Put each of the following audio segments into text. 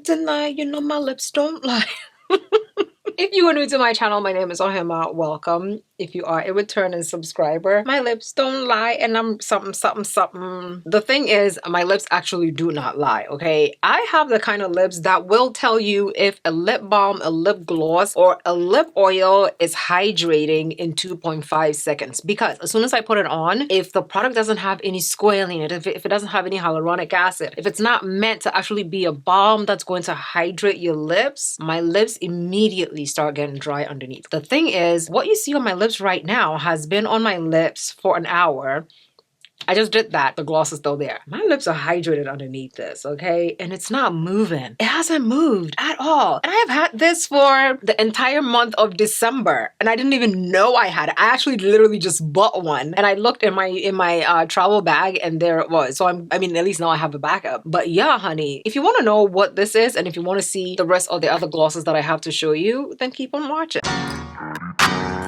don't deny, you know my lips don't lie. If you are new to my channel, my name is Ohemaa. Welcome. If you are a returning subscriber, my lips don't lie and I'm something, something, something. The thing is, my lips actually do not lie, okay? I have the kind of lips that will tell you if a lip balm, a lip gloss, or a lip oil is hydrating in 2.5 seconds. Because as soon as I put it on, if the product doesn't have any squalene in it, if it doesn't have any hyaluronic acid, if it's not meant to actually be a balm that's going to hydrate your lips, my lips immediately start getting dry underneath. The thing is, what you see on my lips right now has been on my lips for an hour. I just did that. The gloss is still there. My lips are hydrated underneath this, okay? And it's not moving. It hasn't moved at all. And I have had this for the entire month of December. And I didn't even know I had it. I actually literally just bought one. And I looked in my travel bag and there it was. So I mean, at least now I have a backup. But yeah, honey, if you want to know what this is and if you want to see the rest of the other glosses that I have to show you, then keep on watching.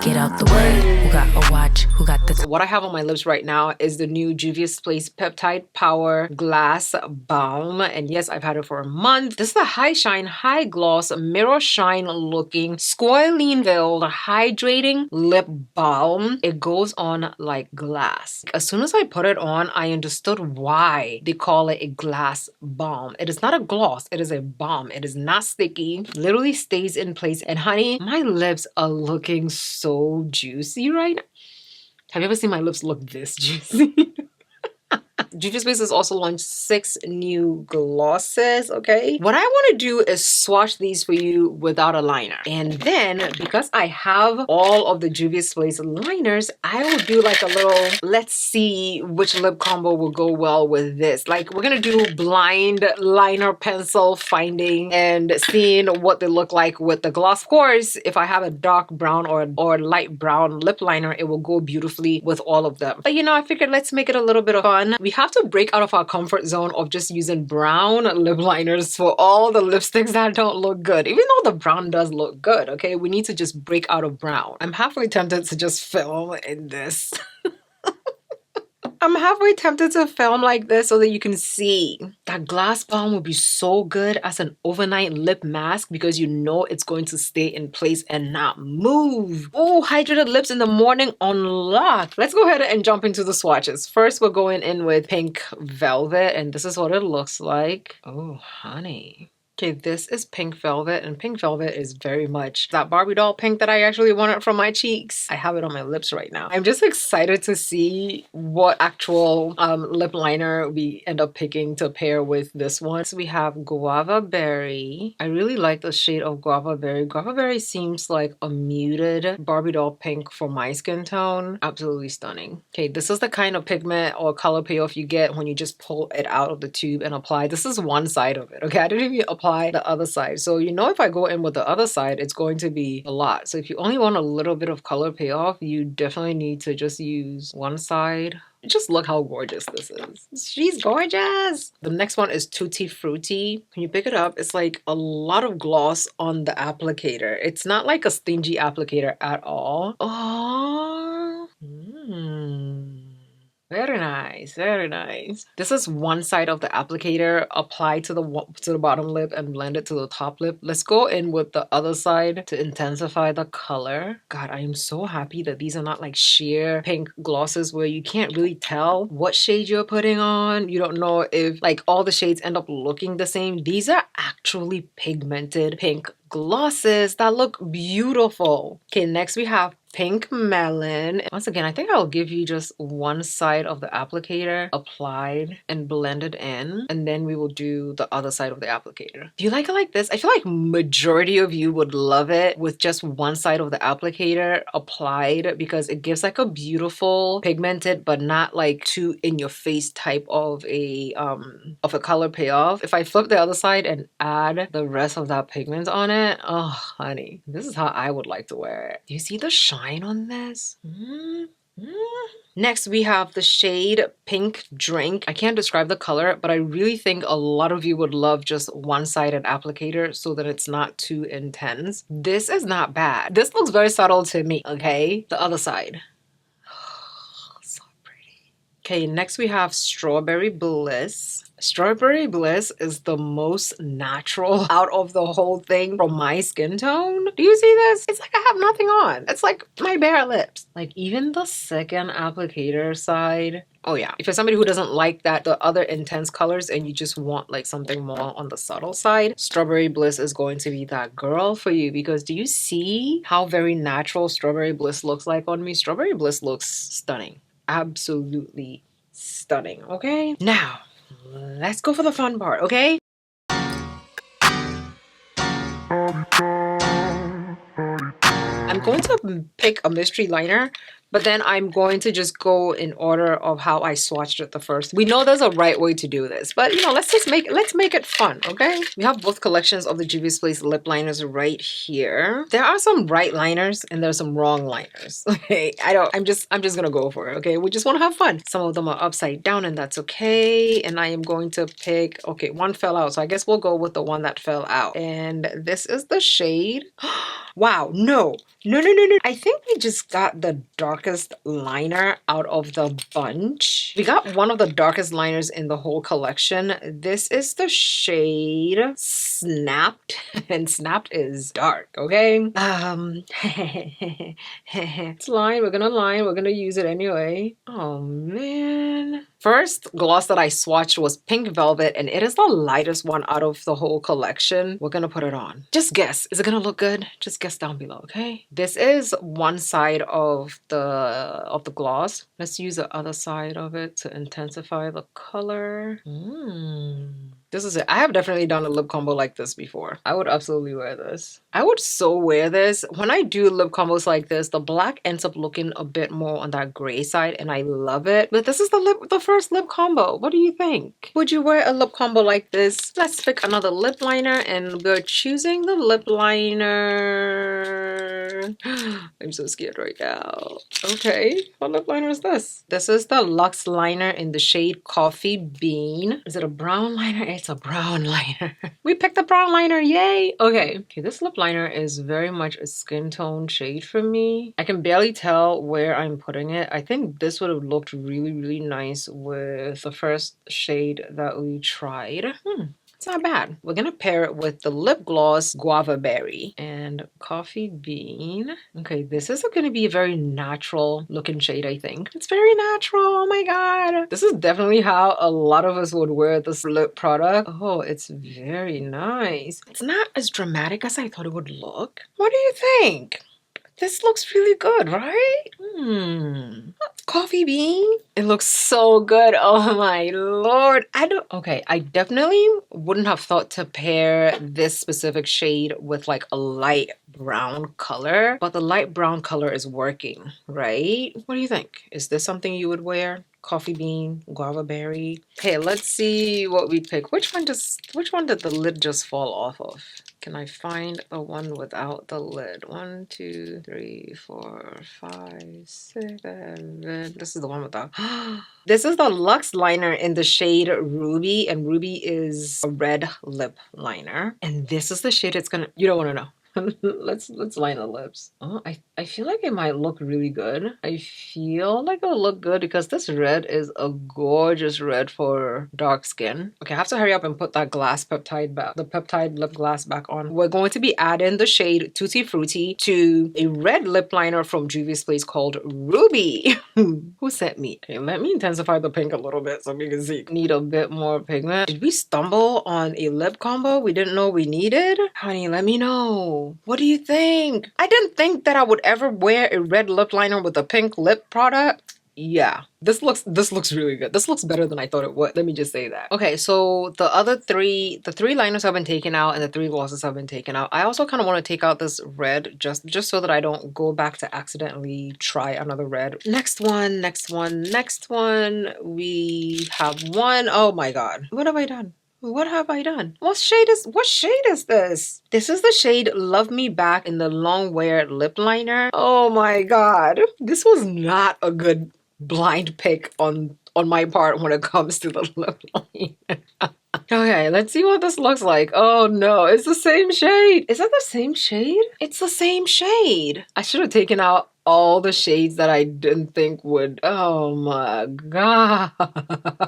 Get out the way. Who got a watch? Who got the... What I have on my lips right now is the new Juvia's Place Peptide Power Glass Balm. And yes, I've had it for a month. This is a high shine, high gloss, mirror shine looking, squalene filled, hydrating lip balm. It goes on like glass. As soon as I put it on, I understood why they call it a glass balm. It is not a gloss. It is a balm. It is not sticky. Literally stays in place. And honey, my lips are looking so juicy right now. Have you ever seen my lips look this juicy? Juvia's Place has also launched 6 new glosses, okay? What I want to do is swatch these for you without a liner. And then, because I have all of the Juvia's Place liners, I will do like a little, let's see which lip combo will go well with this. Like, we're going to do blind liner pencil finding and seeing what they look like with the gloss. Of course, if I have a dark brown or light brown lip liner, it will go beautifully with all of them. But you know, I figured let's make it a little bit of fun. We have to break out of our comfort zone of just using brown lip liners for all the lipsticks that don't look good. Even though the brown does look good, okay? We need to just break out of brown. I'm halfway tempted to just film in this. I'm halfway tempted to film like this so that you can see. That glass balm would be so good as an overnight lip mask because you know it's going to stay in place and not move. Oh, hydrated lips in the morning unlocked. Let's go ahead and jump into the swatches. First, we're going in with Pink Velvet, and this is what it looks like. Oh, honey. Okay, this is Pink Velvet, and Pink Velvet is very much that Barbie doll pink that I actually wanted from my cheeks. I have it on my lips right now. I'm just excited to see what actual lip liner we end up picking to pair with this one. So we have Guava Berry. I really like the shade of Guava Berry. Guava Berry seems like a muted Barbie doll pink for my skin tone. Absolutely stunning. Okay, this is the kind of pigment or color payoff you get when you just pull it out of the tube and apply. This is one side of it, okay? I didn't even apply the other side. So you know if I go in with the other side, it's going to be a lot. So if you only want a little bit of color payoff, you definitely need to just use one side. Just look how gorgeous this is. She's gorgeous. The next one is Tutti Frutti. When you pick it up, it's like a lot of gloss on the applicator. It's not like a stingy applicator at all. Oh. Very nice, very nice. This is one side of the applicator applied to the bottom lip and blend it to the top lip. Let's go in with the other side to intensify the color. God, I am so happy that these are not like sheer pink glosses where you can't really tell what shade you're putting on. You don't know if like all the shades end up looking the same. These are actually pigmented pink glosses that look beautiful. Okay, next we have Pink Melon. Once again, I think I'll give you just one side of the applicator applied and blended in, and then we will do the other side of the applicator. Do you like it like this? I feel like majority of you would love it with just one side of the applicator applied because it gives like a beautiful pigmented but not like too in your face type of a color payoff. If I flip the other side and add the rest of that pigment on it, oh honey, this is how I would like to wear it. Do you see the shine on this? Next, we have the shade Pink Drink. I can't describe the color, but I really think a lot of you would love just one-sided applicator so that it's not too intense. This is not bad. This looks very subtle to me, okay? The other side. So pretty. Okay, next we have Strawberry Bliss. Strawberry Bliss is the most natural out of the whole thing from my skin tone. Do you see this? It's like I have nothing on. It's like my bare lips. Like even the second applicator side. Oh yeah, if you're somebody who doesn't like that, the other intense colors and you just want like something more on the subtle side, Strawberry Bliss is going to be that girl for you because do you see how very natural Strawberry Bliss looks like on me? Strawberry Bliss looks stunning. Absolutely stunning, okay? Now, let's go for the fun part, okay? I'm going to pick a mystery liner, but then I'm going to just go in order of how I swatched it the first. We know there's a right way to do this, but you know, let's make it fun, okay? We have both collections of the Juvia's Place lip liners right here. There are some right liners and there's some wrong liners. Okay, I'm just gonna go for it, okay? We just want to have fun. Some of them are upside down and that's okay. And I am going to pick, okay, one fell out, so I guess we'll go with the one that fell out. And this is the shade. Wow, no. I think we just got the darkest liner out of the bunch. We got one of the darkest liners in the whole collection. This is the shade Snapped, and Snapped is dark, okay? It's line, we're gonna use it anyway. Oh man. First gloss that I swatched was Pink Velvet, and it is the lightest one out of the whole collection. We're gonna put it on. Just guess, is it gonna look good? Just guess down below, okay? This is one side of the gloss. Let's use the other side of it to intensify the color. This is it. I have definitely done a lip combo like this before. I would absolutely wear this. I would so wear this. When I do lip combos like this, the black ends up looking a bit more on that gray side and I love it. But this is the first lip combo. What do you think? Would you wear a lip combo like this? Let's pick another lip liner and we're choosing the lip liner. I'm so scared right now. Okay, what lip liner is this? This is the Luxe liner in the shade Coffee Bean. Is it a brown liner? It's a brown liner. We picked the brown liner, yay! Okay, this lip liner is very much a skin tone shade for me. I can barely tell where I'm putting it. I think this would have looked really nice with the first shade that we tried. It's not bad. We're gonna pair it with the lip gloss Guava Berry and Coffee Bean. Okay, this is gonna be a very natural looking shade, I think. It's very natural, oh my god. This is definitely how a lot of us would wear this lip product. Oh, it's very nice. It's not as dramatic as I thought it would look. What do you think? This looks really good, right? Coffee Bean. It looks so good. Oh my lord. I definitely wouldn't have thought to pair this specific shade with like a light brown color, but the light brown color is working, right? What do you think? Is this something you would wear? Coffee Bean, Guava Berry. Okay, let's see what we pick. Which one did the lid just fall off of? Can I find the one without the lid? 1, 2, 3, 4, 5, 6, 7. This is the one without. This is the Luxe liner in the shade Ruby, and Ruby is a red lip liner. And this is the shade it's gonna. You don't want to know. let's line the lips. Oh, I feel like it might look really good. I feel like it'll look good because this red is a gorgeous red for dark skin. Okay, I have to hurry up and put that the peptide lip glass back on. We're going to be adding the shade Tutti Frutti to a red lip liner from Juvia's Place called Ruby. Who sent me? Okay, let me intensify the pink a little bit so we can see. Need a bit more pigment. Did we stumble on a lip combo we didn't know we needed? Honey, let me know. What do you think? I didn't think that I would ever wear a red lip liner with a pink lip product. Yeah, this looks really good. This looks better than I thought it would. Let me just say that. Okay, so the three liners have been taken out and the 3 glosses have been taken out. I also kind of want to take out this red just so that I don't go back to accidentally try another red. Next one. We have one. Oh my god. What have I done? What have I done? What shade is this? This is the shade Love Me Back in the long wear lip liner. Oh my god. This was not a good blind pick on my part when it comes to the lip liner. Okay, let's see what this looks like. Oh no, it's the same shade. Is that the same shade? It's the same shade. I should have taken out all the shades that I didn't think would. Oh my god.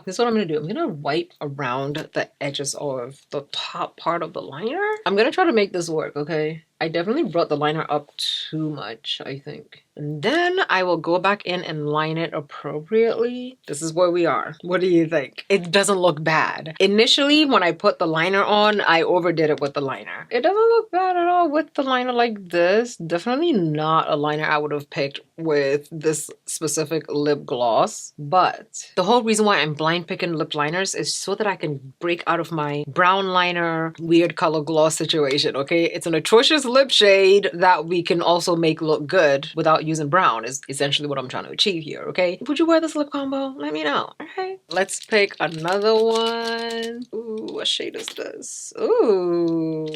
This is what I'm gonna do. I'm gonna wipe around the edges of the top part of the liner. I'm gonna try to make this work, okay? I definitely brought the liner up too much, I think. And then I will go back in and line it appropriately. This is where we are. What do you think? It doesn't look bad. Initially, when I put the liner on, I overdid it with the liner. It doesn't look bad at all with the liner like this. Definitely not a liner I would have picked with this specific lip gloss. But the whole reason why I'm blind picking lip liners is so that I can break out of my brown liner, weird color gloss situation, okay? It's an atrocious lip shade that we can also make look good without using brown is essentially what I'm trying to achieve here, okay? Would you wear this lip combo? Let me know, okay? Let's pick another one. Ooh, what shade is this? Ooh,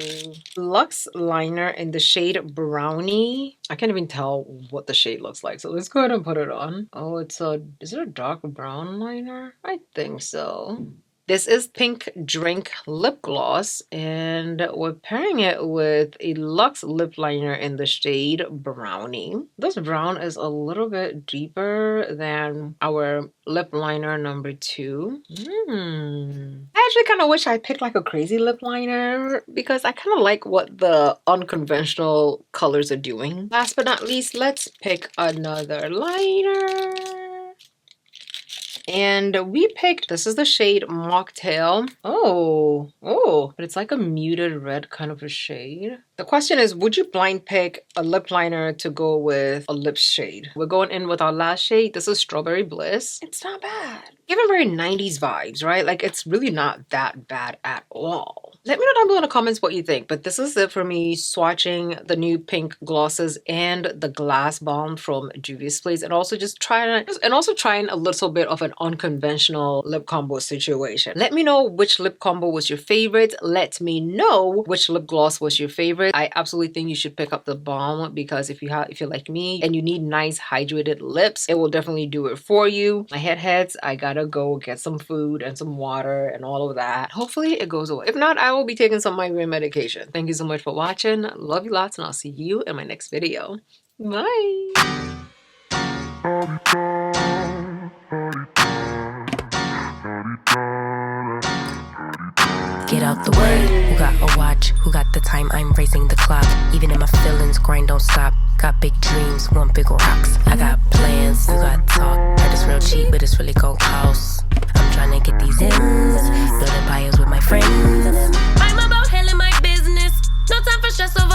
Luxe liner in the shade Brownie. I can't even tell what the shade looks like, so let's go ahead and put it on. Oh, is it a dark brown liner? I think so. This is Pink Drink Lip Gloss, and we're pairing it with a Luxe lip liner in the shade Brownie. This brown is a little bit deeper than our lip liner number 2. I actually kind of wish I picked like a crazy lip liner because I kind of like what the unconventional colors are doing. Last but not least, let's pick another liner. And we picked, this is the shade Mocktail. Oh, but it's like a muted red kind of a shade. The question is, would you blind pick a lip liner to go with a lip shade? We're going in with our last shade. This is Strawberry Bliss. It's not bad. Given very 90s vibes, right? Like it's really not that bad at all. Let me know down below in the comments what you think, but this is it for me swatching the new pink glosses and the glass balm from Juvia's Place, and also just trying a little bit of an unconventional lip combo situation. Let me know which lip combo was your favorite. Let me know which lip gloss was your favorite. I absolutely think you should pick up the balm because if you're like me and you need nice hydrated lips, it will definitely do it for you. My heads, I gotta go get some food and some water and all of that. Hopefully it goes away. If not, I will be taking some migraine medication. Thank you so much for watching. Love you lots, and I'll see you in my next video. Bye. Get out the way. Who got a watch? Who got the time? I'm racing the clock. Even in my feelings, grind don't stop. Got big dreams, want big rocks. I got plans, you got talk. Heard it's real cheap, but it's really gon' cost. I'm trying to get these ends, building empires with my friends. I'm about handling my business. No time for stress over